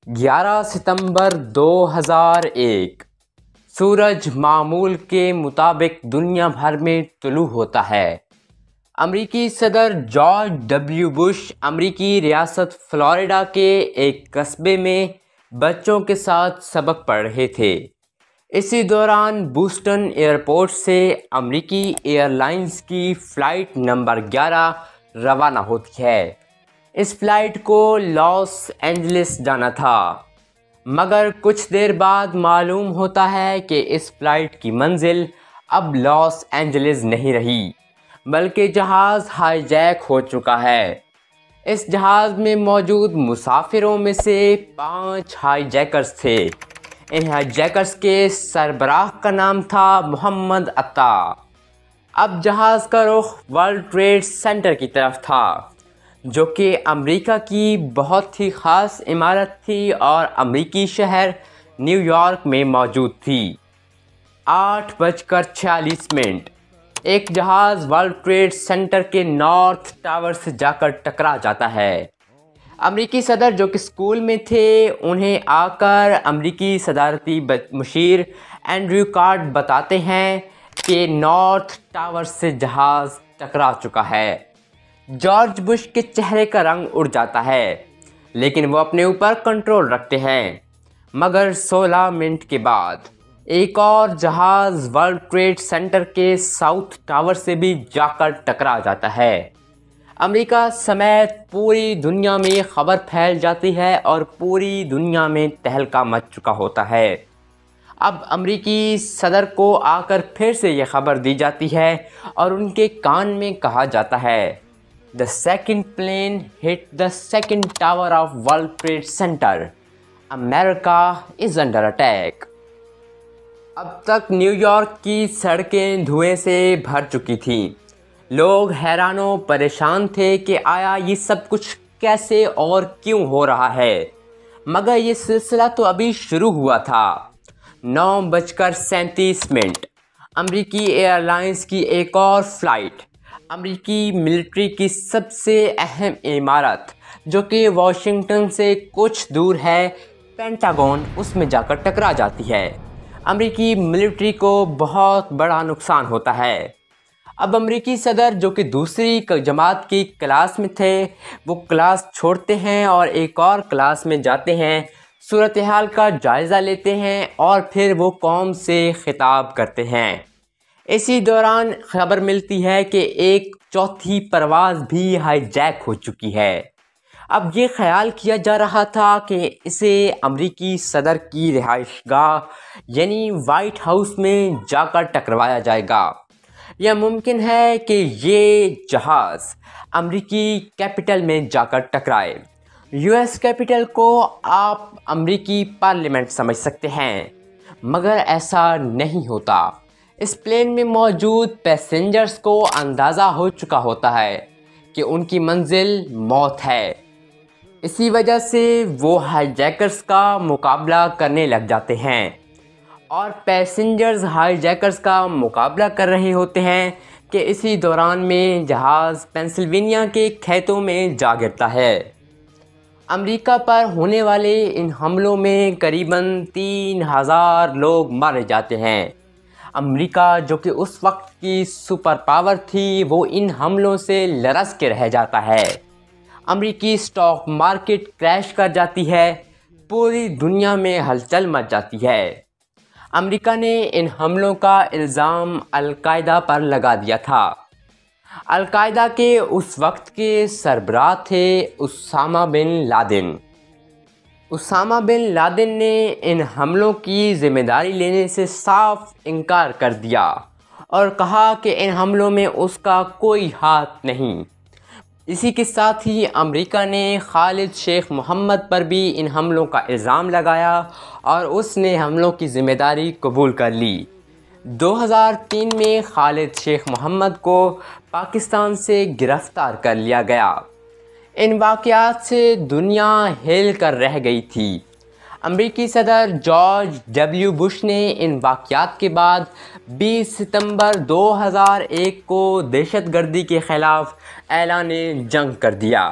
11 ستمبر 2001 سورج معمول کے مطابق دنیا بھر میں طلوع ہوتا ہے۔ امریکی صدر جارج ڈبلیو بش امریکی ریاست فلوریڈا کے ایک قصبے میں بچوں کے ساتھ سبق پڑھ رہے تھے۔ اسی دوران بوسٹن ایئرپورٹ سے امریکی ایئر لائنز کی فلائٹ نمبر 11 روانہ ہوتی ہے۔ اس فلائٹ کو لاس اینجلس جانا تھا، مگر کچھ دیر بعد معلوم ہوتا ہے کہ اس فلائٹ کی منزل اب لاس اینجلس نہیں رہی، بلکہ جہاز ہائی جیک ہو چکا ہے۔ اس جہاز میں موجود مسافروں میں سے 5 ہائی جیکرز تھے۔ ان ہائی جیکرز کے سربراہ کا نام تھا محمد عطا۔ اب جہاز کا رخ ورلڈ ٹریڈ سینٹر کی طرف تھا، جو کہ امریکہ کی بہت ہی خاص عمارت تھی اور امریکی شہر نیو یارک میں موجود تھی۔ 8:46 ایک جہاز ورلڈ ٹریڈ سینٹر کے نارتھ ٹاور سے جا کر ٹکرا جاتا ہے۔ امریکی صدر جو کہ اسکول میں تھے، انہیں آ کر امریکی صدارتی مشیر اینڈریو کارٹ بتاتے ہیں کہ نارتھ ٹاور سے جہاز ٹکرا چکا ہے۔ جارج بش کے چہرے کا رنگ اڑ جاتا ہے، لیکن وہ اپنے اوپر کنٹرول رکھتے ہیں۔ مگر 16 منٹ کے بعد ایک اور جہاز ورلڈ ٹریڈ سینٹر کے ساؤتھ ٹاور سے بھی جا کر ٹکرا جاتا ہے۔ امریکہ سمیت پوری دنیا میں یہ خبر پھیل جاتی ہے اور پوری دنیا میں تہلکہ مچ چکا ہوتا ہے۔ اب امریکی صدر کو آ کر پھر سے یہ خبر دی جاتی ہے اور ان کے کان میں کہا جاتا ہے، "The second plane hit the second tower of World Trade Center. America is under attack." اب تک نیو یارک کی سڑکیں دھوئیں سے بھر چکی تھیں۔ لوگ حیران و پریشان تھے کہ آیا یہ سب کچھ کیسے اور کیوں ہو رہا ہے، مگر یہ سلسلہ تو ابھی شروع ہوا تھا۔ 9:37 امریکی ایئر لائنز کی ایک اور فلائٹ امریکی ملٹری کی سب سے اہم عمارت، جو کہ واشنگٹن سے کچھ دور ہے، پینٹاگون، اس میں جا کر ٹکرا جاتی ہے۔ امریکی ملٹری کو بہت بڑا نقصان ہوتا ہے۔ اب امریکی صدر جو کہ دوسری جماعت کی کلاس میں تھے، وہ کلاس چھوڑتے ہیں اور ایک اور کلاس میں جاتے ہیں، صورتحال کا جائزہ لیتے ہیں اور پھر وہ قوم سے خطاب کرتے ہیں۔ اسی دوران خبر ملتی ہے کہ ایک چوتھی پرواز بھی ہائی جیک ہو چکی ہے۔ اب یہ خیال کیا جا رہا تھا کہ اسے امریکی صدر کی رہائش گاہ یعنی وائٹ ہاؤس میں جا کر ٹکروایا جائے گا، یا ممکن ہے کہ یہ جہاز امریکی کیپٹل میں جا کر ٹکرائے۔ یو ایس کیپٹل کو آپ امریکی پارلیمنٹ سمجھ سکتے ہیں، مگر ایسا نہیں ہوتا۔ اس پلین میں موجود پیسنجرز کو اندازہ ہو چکا ہوتا ہے کہ ان کی منزل موت ہے۔ اسی وجہ سے وہ ہائی جیکرز کا مقابلہ کرنے لگ جاتے ہیں، اور پیسنجرز ہائی جیکرز کا مقابلہ کر رہے ہوتے ہیں کہ اسی دوران میں جہاز پینسلوینیا کے کھیتوں میں جا گرتا ہے۔ امریکہ پر ہونے والے ان حملوں میں قریباً 3000 لوگ مارے جاتے ہیں۔ امریکہ جو کہ اس وقت کی سپر پاور تھی، وہ ان حملوں سے لرز کے رہ جاتا ہے۔ امریکی اسٹاک مارکیٹ کریش کر جاتی ہے، پوری دنیا میں ہلچل مچ جاتی ہے۔ امریکہ نے ان حملوں کا الزام القاعدہ پر لگا دیا تھا۔ القاعدہ کے اس وقت کے سربراہ تھے Osama bin Laden. Osama bin Laden نے ان حملوں کی ذمہ داری لینے سے صاف انکار کر دیا اور کہا کہ ان حملوں میں اس کا کوئی ہاتھ نہیں۔ اسی کے ساتھ ہی امریکہ نے خالد شیخ محمد پر بھی ان حملوں کا الزام لگایا اور اس نے حملوں کی ذمہ داری قبول کر لی۔ 2003 میں خالد شیخ محمد کو پاکستان سے گرفتار کر لیا گیا۔ ان واقعات سے دنیا ہل کر رہ گئی تھی۔ امریکی صدر جارج ڈبلیو بش نے ان واقعات کے بعد 20 ستمبر 2001 کو دہشت گردی کے خلاف اعلان جنگ کر دیا۔